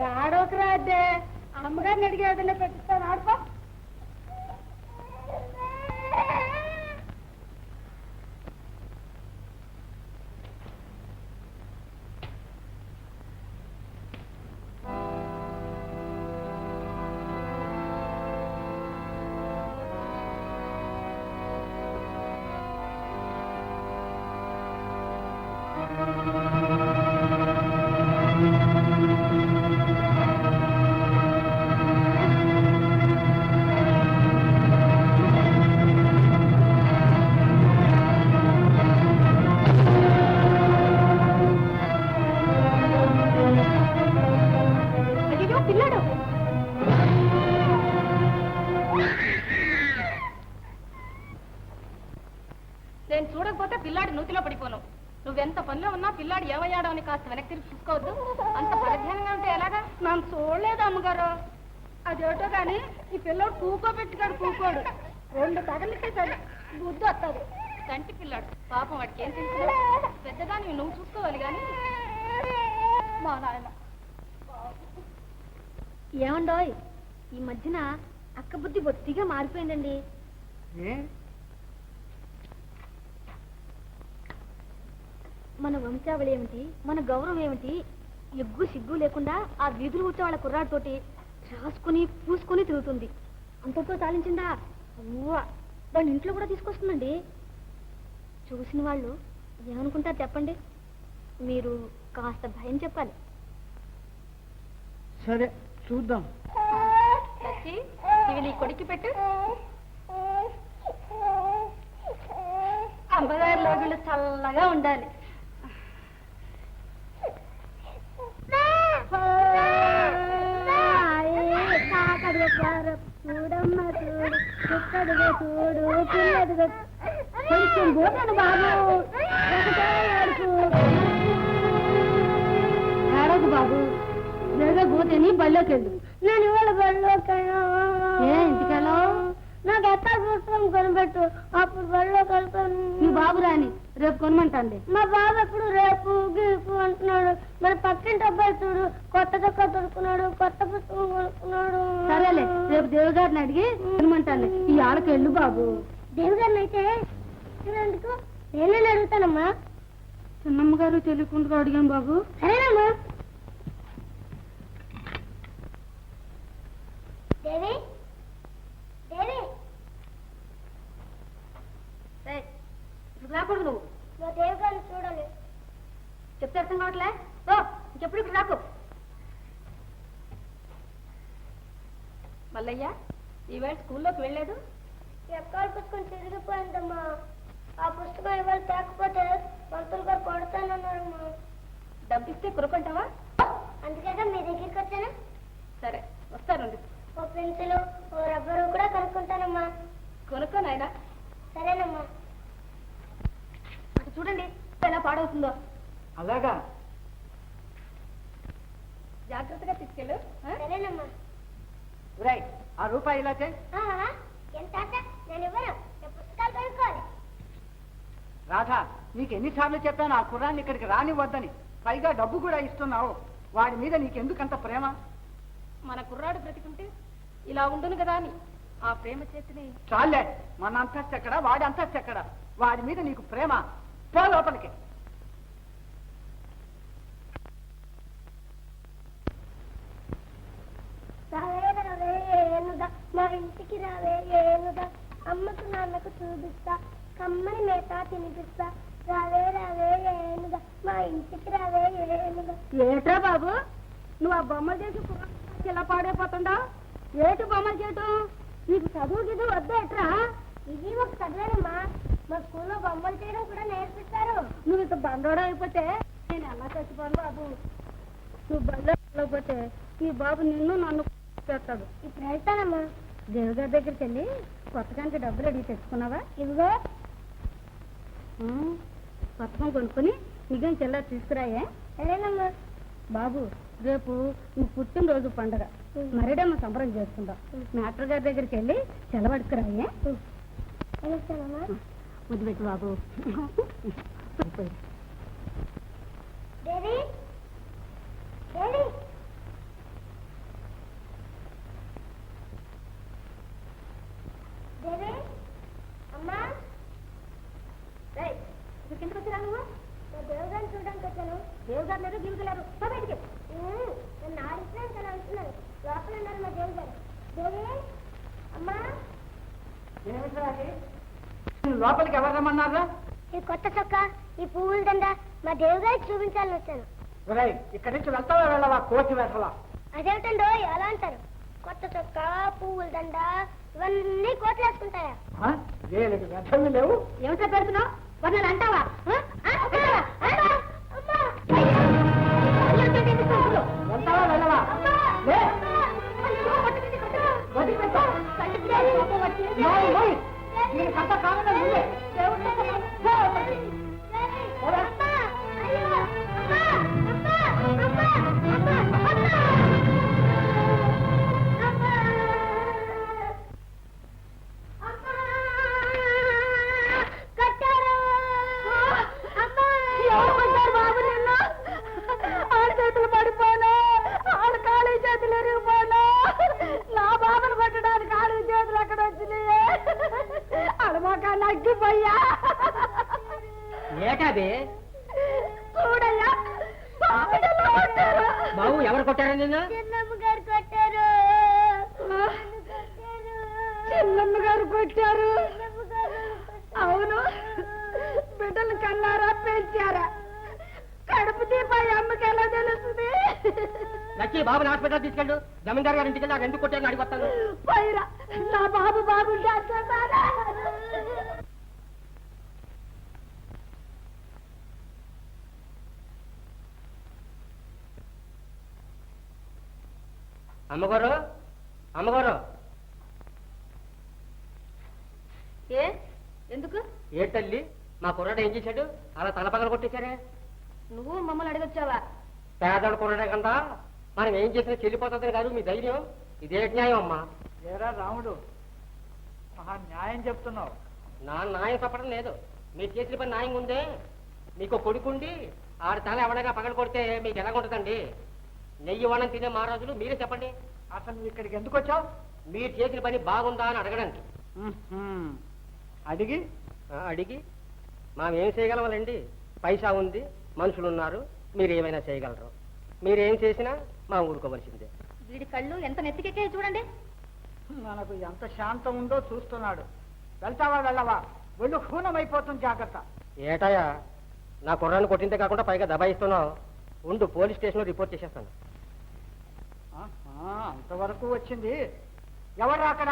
ఆడోకరా అదే అమ్మగారిని అడిగి ఏదైనా పెట్టిస్తాను ఆడుకో. నేను చూడకపోతే పిల్లాడి నూతిలో పడిపోను. నువ్వెంత పనిలో ఉన్నా పిల్లాడు ఏమయ్యాడో అని కాస్త వెనక్కి తిరిగి చూసుకోవద్దు. అంత పరధ్యానంగా ఉంటే ఎలాగా? నన్ను చూడలేదు అమ్మగారు. అదేటో కానీ ఈ పిల్లోడు కూకోబెట్టుకాడు. కూకోడు 2 తగలితే సరే బుద్ధి వస్తుంది. కంటి పిల్లాడు పాపం, వాడికి ఏం తెలుసు? పెద్దదాన్ని నువ్వు చూసుకోవాలి కానీ. మా నాయన ఏమండోయ్, ఈ మధ్యన అక్క బుద్ధి బొత్తిగా మారిపోయిందండి. మన వంశావళి ఏమిటి, మన గౌరవం ఏమిటి, ఎగ్గు సిగ్గు లేకుండా ఆ వీధులు వచ్చే వాళ్ళ కుర్రాడితోటి రాసుకుని పూసుకొని తిరుగుతుంది. అంతతో చాలించిందా? వాళ్ళ ఇంట్లో కూడా తీసుకొస్తుందండి. చూసిన వాళ్ళు ఏమనుకుంటారు చెప్పండి? మీరు కాస్త భయం చెప్పాలి. సరే చూద్దాం. ఇవి నీ కొడుక్కి పెట్టు. అమ్మగారి రోజులు చల్లగా ఉండాలి. చూడమ్మ చూడు, చుక్కడుగా చూడు, పిల్లడుగా కొంచెం పోతాను బాబు. ఏడకు బాబు, జరగ పోతేని బళ్ళోకి వెళ్ళు. నేను ఇవాళ బళ్ళోకి ఇంటికెళ్ళా. నాకు ఎత్తా పుస్తకం కొనిపెట్టు, అప్పుడు బళ్ళోకి వెళ్తాను. మీ బాబు రాని రేపు కొనమంటాండి. మా బాబు ఎప్పుడు రేపు గీపు అంటున్నాడు. మరి పక్కింటి అబ్బాయి చూడు, కొత్త చొక్కా దొరుకున్నాడు, కొత్త పుస్తకం కొనుక్కున్నాడు. సరేలే, రేపు దేవగారిని అడిగి కొనమంటాను. ఈ ఆడకి వెళ్ళు బాబు. దేవగారిని అయితే ఎందుకు నేనే అడుగుతానమ్మా. చిన్నమ్మ గారు తెలియకుండా అడిగాను బాబు. సరేనమ్మా. దేవి దేవి రాకూడదు. నువ్వు దేవగారిని చూడాలి. చెప్తే అర్థం కావట్లే. ఇంకెప్పుడు ఇక్కడ రాకు. మల్లయ్య ఈవేళ స్కూల్లోకి వెళ్ళలేదు. ఎక్కడ పుస్తకం తిరిగిపోయిందమ్మా. ఆ పుస్తకం ఇవాళ తేకపోతే పంతులు గారు కొడతానన్నారమ్మా. డబ్బిస్తే కొనుక్కుంటావా? అందుకేగా మీ దగ్గరికి వచ్చాను. సరే వస్తానండి. ఓ పెన్సిల్, ఓ రబ్బరు కూడా కనుక్కుంటానమ్మా. కొనుక్కో నాయనా. సరేనమ్మా. అటు చూడండి ఎలా పాడవుతుందో. అలాగా? జాగ్రత్తగా తీసుకెళ్ళు. సరేనమ్మా. ఆ రూపాయి ఇలా చేయి. ఎంత నేను ఇవ్వను. పుస్తకాలు కొనుక్కోవాలి. రాధా, నీకు ఎన్నిసార్లు చెప్పాను ఆ కుర్రాన్ని ఇక్కడికి రానివ్వద్దని. పైగా డబ్బు కూడా ఇస్తున్నావు. వాడి మీద నీకెందుకంత ప్రేమ? మన కుర్రాడు బ్రతికుంటే ఇలా ఉండును కదా అని ఆ ప్రేమ చేతిని. చాలే, మన అంతస్తు ఎక్కడ, వాడి అంతస్తు ఎక్కడ? వాడి మీద నీకు ప్రేమ. పో లోపలికి. మా ఇంటికి రావే ఏనుగా, అమ్మకు నాన్నకు చూపిస్తా, కమ్మని మేత తినిపిస్తా. రావే రావే ఏనుగా, మా ఇంటికి రావే ఏనుగా. ఏట్రా బాబు, నువ్వు ఆ బొమ్మలు చేసి ఇలా పాడైపోతుండా? ఏటు బొమ్మలు చేయటం? నీకు చదువు గిదు వద్దేట్రా? ఇది ఒక చదివేనమ్మా. మా స్కూల్లో బొమ్మలు చేయడం కూడా నేర్పిస్తారు. నువ్వు ఇంత బండోడ అయిపోతే నేను ఎలా చచ్చిపోను బాబు. నువ్వు బండ వెళ్ళకపోతే ఈ బాబు నిన్ను నన్ను చేస్తాడు. ఇప్పుడు వెళ్తానమ్మా. దేవగారి దగ్గరికి వెళ్ళి కొత్తగానికి డబ్బులు అడిగి తెచ్చుకున్నావా? ఇదిగో కొత్తగా కొనుక్కొని నిజం చెల్ల తీసుకురాయే. సరేనమ్మా. బాబు, రేపు నువ్వు పుట్టినరోజు పండుగ, మరిడమ్మ సంబరం చేసుకుందాం. డాక్టర్ గారి దగ్గరికి వెళ్ళి సెలవడుకురాయే. ముద్దు పెట్టు బాబు. దేవుగారు లేరు గిరిగలేరు బయటికి నన్ను ఆడిస్తున్నాను కదా అంటున్నాను లోపల ఉన్నారు మా దేవుగారు దేవి అమ్మా లోపలికి ఎవరు రమ్మన్నారా? ఈ కొత్త చొక్క ఈ పువ్వుల దండ మా దేవుగారికి చూపించాలని వచ్చాను. ఇక్కడి నుంచి వెళ్తావా వెళ్ళవా కోచి వేసలా? అదేమిటండో ఎలా అంటారు? కొత్త చొక్క పువ్వుల దండ ఇవన్నీ కోట్లు వేసుకుంటాయా? వ్యర్థమే లేవు. ఏమిటో పెడుతున్నావు? వాళ్ళు అంటావా? వెళ్తావా వెళ్ళవా? కథ కావాలని నువ్వే. ఏటాది చూడయ్యా బాబు ఎవరు కొట్టారా నిన్ను? చిన్నమ్మ గారు కొట్టారు. చిన్నమ్మ గారు కొట్టారు. అవును, బిడ్డలు కన్నారా పెంచారా? కడుపు తీపాయి అమ్మకి ఎలా తెలుస్తుంది? నచ్చి బాబుని హాస్పిటల్ తీసుకెళ్ళు. జమీందారు గారి ఇంటికి వెళ్ళి ఎందుకు కొట్టాను అడిగి వస్తాను. పైరా నా బాబు బాగుంటే అసలు అమ్మగారు అమ్మగారు ఏ ఎందుకు? ఏ తల్లి మా కుర్రాడు ఏం చేశాడు? అలా తల పగల కొట్టేశారే. నువ్వు మమ్మల్ని అడగొచ్చావా? పేదవాడు కుర్రాడే కదా, మనం ఏం చేసినా చెల్లిపోతుంది కాదు మీ ధైర్యం. ఇదే న్యాయం అమ్మా. ఏరా రాముడు, మహా న్యాయం చెప్తున్నావు. నా న్యాయం చెప్పడం లేదు. మీరు చేసిన పని న్యాయం ఉందే. మీకు కొడుకుండి ఆడి తల ఎవడగా పగల కొడితే మీకు ఎలా ఉంటుందండి? నెయ్యి వనం తినే మహారాజులు మీరే చెప్పండి. అసలు నువ్వు ఇక్కడికి ఎందుకు వచ్చావు? మీరు చేసిన పని బాగుందా అని అడగడానికి. అడిగి అడిగి మనం ఏం చేయగలమండి? పైసా ఉంది, మనుషులు ఉన్నారు, మీరు ఏమైనా చేయగలరు. మీరేం చేసినా మా ఊరుకోవలసిందే. వీడి కళ్ళు ఎంత నెత్తికెక్కే చూడండి. మనకు ఎంత శాంతం ఉందో చూస్తున్నాడు. వెళ్తావా వెళ్ళవా? ఒళ్ళు హూనమైపోతుంది, జాగ్రత్త. ఏటాయా నా కుర్రాన్ని కొట్టిందే కాకుండా పైగా దబాయిస్తున్నావు. ఉండు, పోలీస్ స్టేషన్లో రిపోర్ట్ చేసేస్తాను. అంతవరకు వచ్చింది. ఎవరు అక్కడ?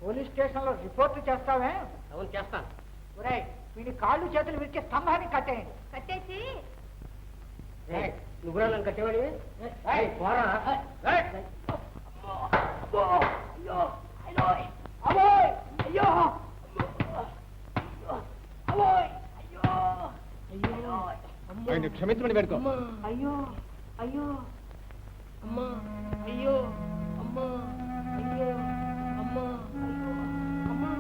పోలీస్ స్టేషన్లో రిపోర్ట్ చేస్తావే? అవును చేస్తాను. ఒరేయ్, వీడి కాళ్ళు చేతులు విరిచి స్తంభాన్ని కట్టేయండి. కట్టేసి నువ్వు కూడా నన్ను కట్టేవాడివి? పోరా. క్షమించమని పెట్టుకో. అయ్యో అయ్యో అమ్మా, అయ్యో అమ్మా, అయ్యో అమ్మా, అమ్మా,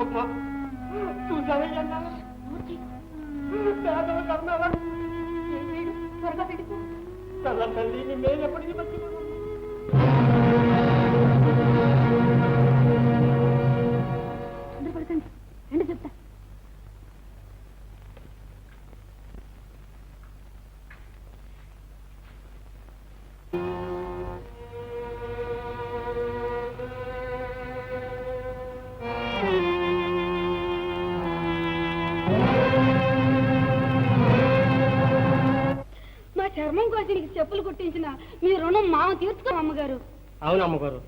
అమ్మా. చూసావా త్వరగా పెట్టుకో. తల్లి నేను ఎప్పటికీ మర్చిపోను. తొందరపడకండి, రండి చెప్తా. మా చర్మం కోసం నీకు చెప్పులు కుట్టించిన మీ రుణం మామ తీర్చుకో అమ్మగారు. అవును అమ్మగారు.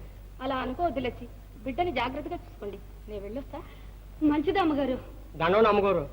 అలా అనుకోవద్దు లచ్చి. బిడ్డని జాగ్రత్తగా చూసుకోండి. నేను వెళ్ళొస్తా. మంచిది అమ్మగారు. దండం అమ్మగారు.